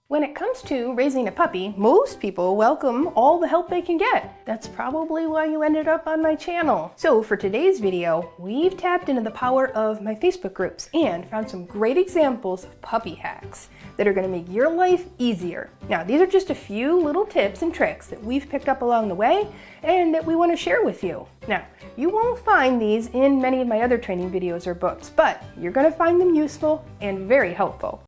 When it comes to raising a puppy, most people welcome all the help they can get. That's probably why you ended up on my channel. So for today's video, we've tapped into the power of my Facebook groups and found some great examples of puppy hacks that are going to make your life easier. Now, these are just a few little tips and tricks that we've picked up along the way and that we want to share with you. Now, you won't find these in many of my other training videos or books, but you're going to find them useful and very helpful.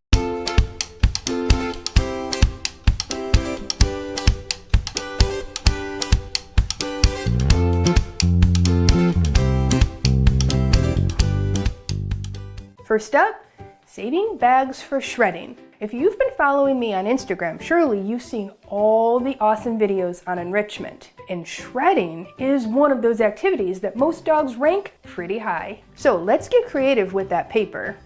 First up, saving bags for shredding. If you've been following me on Instagram, surely you've seen all the awesome videos on enrichment. And shredding is one of those activities that most dogs rank pretty high. So let's get creative with that paper.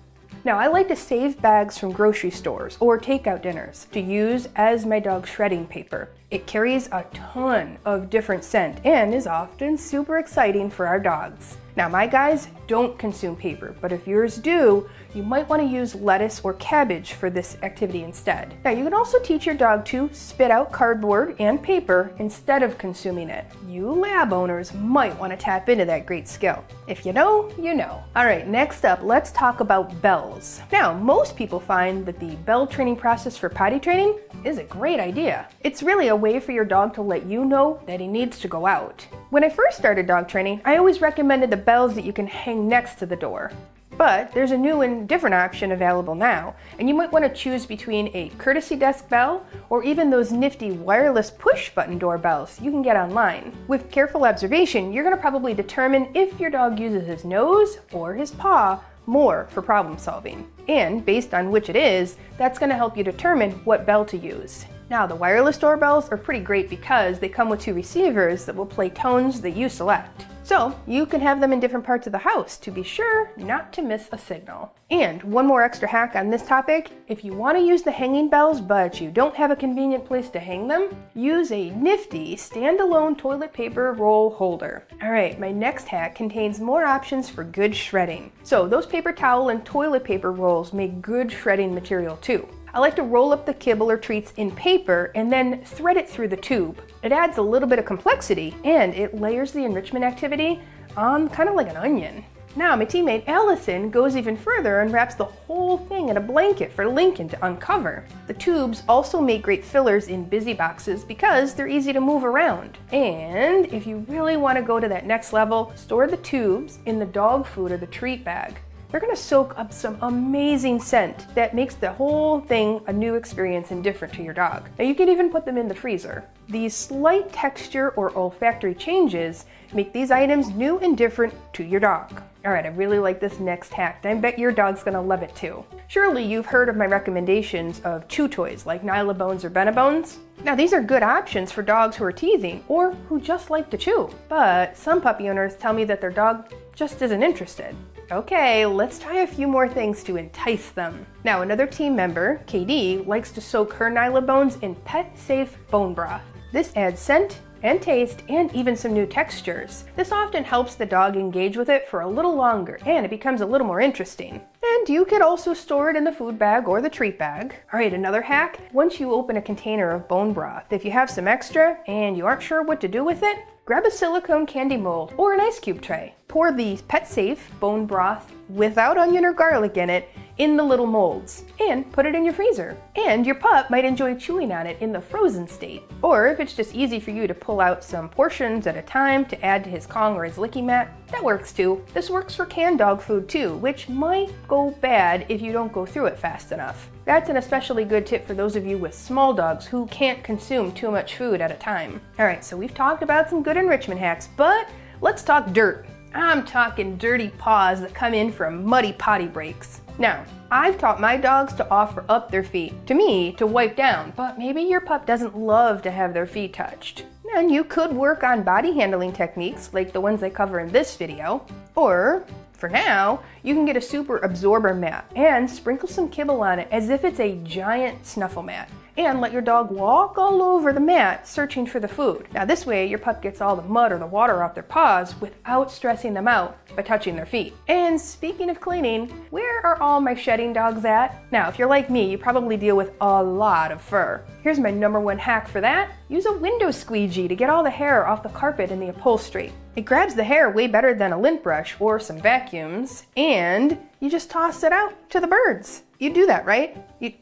Now, I like to save bags from grocery stores or takeout dinners to use as my dog's shredding paper. It carries a ton of different scent and is often super exciting for our dogs. Now, my guys don't consume paper, but if yours do, you might want to use lettuce or cabbage for this activity instead. Now, you can also teach your dog to spit out cardboard and paper instead of consuming it. You lab owners might want to tap into that great skill. If you know, you know. All right, next up, let's talk about bells. Now, most people find that the bell training process for potty training is a great idea. It's really a way for your dog to let you know that he needs to go out. When I first started dog training, I always recommended the bells that you can hang next to the door. But there's a new and different option available now, and you might want to choose between a courtesy desk bell or even those nifty wireless push button doorbells you can get online. With careful observation, you're going to probably determine if your dog uses his nose or his paw more for problem solving. And based on which it is, that's going to help you determine what bell to use. Now, the wireless doorbells are pretty great because they come with two receivers that will play tones that you select. So you can have them in different parts of the house to be sure not to miss a signal. And one more extra hack on this topic, if you want to use the hanging bells but you don't have a convenient place to hang them, use a nifty standalone toilet paper roll holder. All right, my next hack contains more options for good shredding. So those paper towel and toilet paper rolls make good shredding material too. I like to roll up the kibble or treats in paper and then thread it through the tube. It adds a little bit of complexity and it layers the enrichment activity on kind of like an onion. Now, my teammate Allison goes even further and wraps the whole thing in a blanket for Lincoln to uncover. The tubes also make great fillers in busy boxes because they're easy to move around. And if you really want to go to that next level, store the tubes in the dog food or the treat bag. They're going to soak up some amazing scent that makes the whole thing a new experience and different to your dog. Now, you can even put them in the freezer. These slight texture or olfactory changes make these items new and different to your dog. All right, I really like this next hack. I bet your dog's going to love it too. Surely you've heard of my recommendations of chew toys like nylabones or benebones. Now, these are good options for dogs who are teething or who just like to chew. But some puppy owners tell me that their dog just isn't interested. Okay, let's try a few more things to entice them. Now, another team member, KD, likes to soak her nylabones in pet-safe bone broth. This adds scent and taste and even some new textures. This often helps the dog engage with it for a little longer and it becomes a little more interesting. And you could also store it in the food bag or the treat bag. All right, another hack. Once you open a container of bone broth, if you have some extra and you aren't sure what to do with it, grab a silicone candy mold or an ice cube tray. Pour the pet-safe bone broth without onion or garlic in it in the little molds and put it in your freezer. And your pup might enjoy chewing on it in the frozen state. Or if it's just easy for you to pull out some portions at a time to add to his Kong or his licky mat, that works too. This works for canned dog food too, which might go bad if you don't go through it fast enough. That's an especially good tip for those of you with small dogs who can't consume too much food at a time. All right, so we've talked about some good enrichment hacks, but let's talk dirt. I'm talking dirty paws that come in from muddy potty breaks. Now, I've taught my dogs to offer up their feet to me to wipe down, but maybe your pup doesn't love to have their feet touched. And you could work on body handling techniques like the ones I cover in this video, or For now, you can get a super absorber mat and sprinkle some kibble on it as if it's a giant snuffle mat. And let your dog walk all over the mat searching for the food. Now this way, your pup gets all the mud or the water off their paws without stressing them out by touching their feet. And speaking of cleaning, where are all my shedding dogs at? Now, if you're like me, you probably deal with a lot of fur. Here's my #1 hack for that. Use a window squeegee to get all the hair off the carpet and the upholstery. It grabs the hair way better than a lint brush or some vacuums, and you just toss it out to the birds. You do that, right?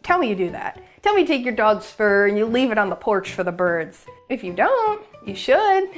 Tell me you do that. Tell me you take your dog's fur and you leave it on the porch for the birds. If you don't, you should.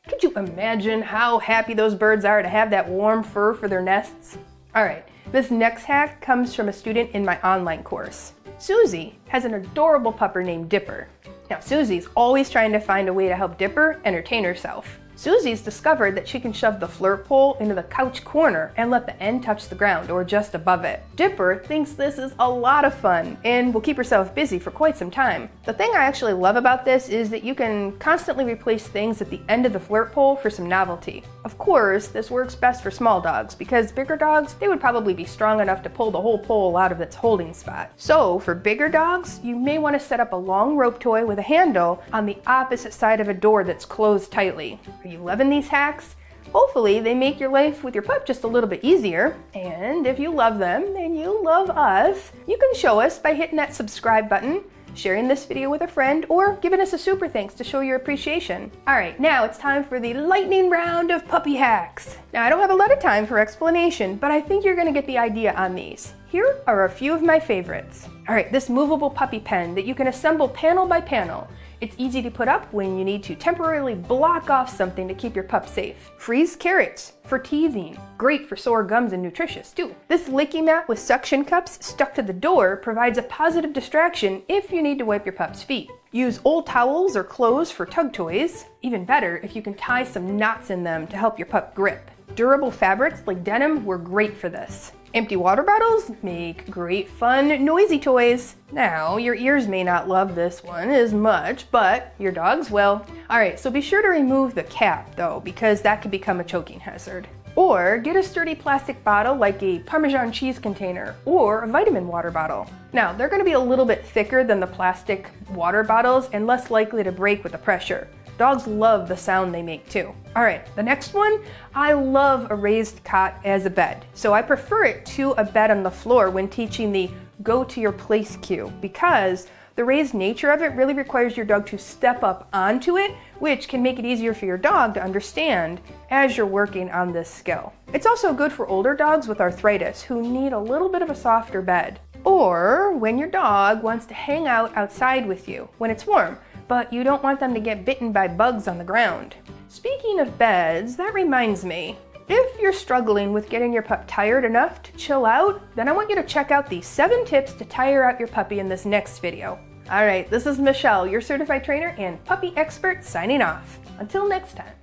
Could you imagine how happy those birds are to have that warm fur for their nests? All right, this next hack comes from a student in my online course. Susie has an adorable pupper named Dipper. Now, Susie's always trying to find a way to help Dipper entertain herself. Susie's discovered that she can shove the flirt pole into the couch corner and let the end touch the ground or just above it. Dipper thinks this is a lot of fun and will keep herself busy for quite some time. The thing I actually love about this is that you can constantly replace things at the end of the flirt pole for some novelty. Of course, this works best for small dogs because bigger dogs, they would probably be strong enough to pull the whole pole out of its holding spot. So for bigger dogs, you may want to set up a long rope toy with a handle on the opposite side of a door that's closed tightly. Are you loving these hacks? Hopefully they make your life with your pup just a little bit easier. And if you love them and you love us, you can show us by hitting that subscribe button, sharing this video with a friend, or giving us a super thanks to show your appreciation. All right, now it's time for the lightning round of puppy hacks. Now I don't have a lot of time for explanation, but I think you're gonna get the idea on these. Here are a few of my favorites. All right, this movable puppy pen that you can assemble panel by panel. It's easy to put up when you need to temporarily block off something to keep your pup safe. Freeze carrots for teething. Great for sore gums and nutritious too. This licky mat with suction cups stuck to the door provides a positive distraction if you need to wipe your pup's feet. Use old towels or clothes for tug toys. Even better if you can tie some knots in them to help your pup grip. Durable fabrics like denim were great for this. Empty water bottles make great fun, noisy toys. Now, your ears may not love this one as much, but your dogs will. All right, so be sure to remove the cap though, because that could become a choking hazard. Or get a sturdy plastic bottle like a Parmesan cheese container or a vitamin water bottle. Now, they're gonna be a little bit thicker than the plastic water bottles and less likely to break with the pressure. Dogs love the sound they make too. All right, the next one, I love a raised cot as a bed. So I prefer it to a bed on the floor when teaching the go to your place cue because the raised nature of it really requires your dog to step up onto it, which can make it easier for your dog to understand as you're working on this skill. It's also good for older dogs with arthritis who need a little bit of a softer bed. Or when your dog wants to hang out outside with you when it's warm, but you don't want them to get bitten by bugs on the ground. Speaking of beds, that reminds me, if you're struggling with getting your pup tired enough to chill out, then I want you to check out the 7 tips to tire out your puppy in this next video. All right, this is Michelle, your certified trainer and puppy expert signing off. Until next time.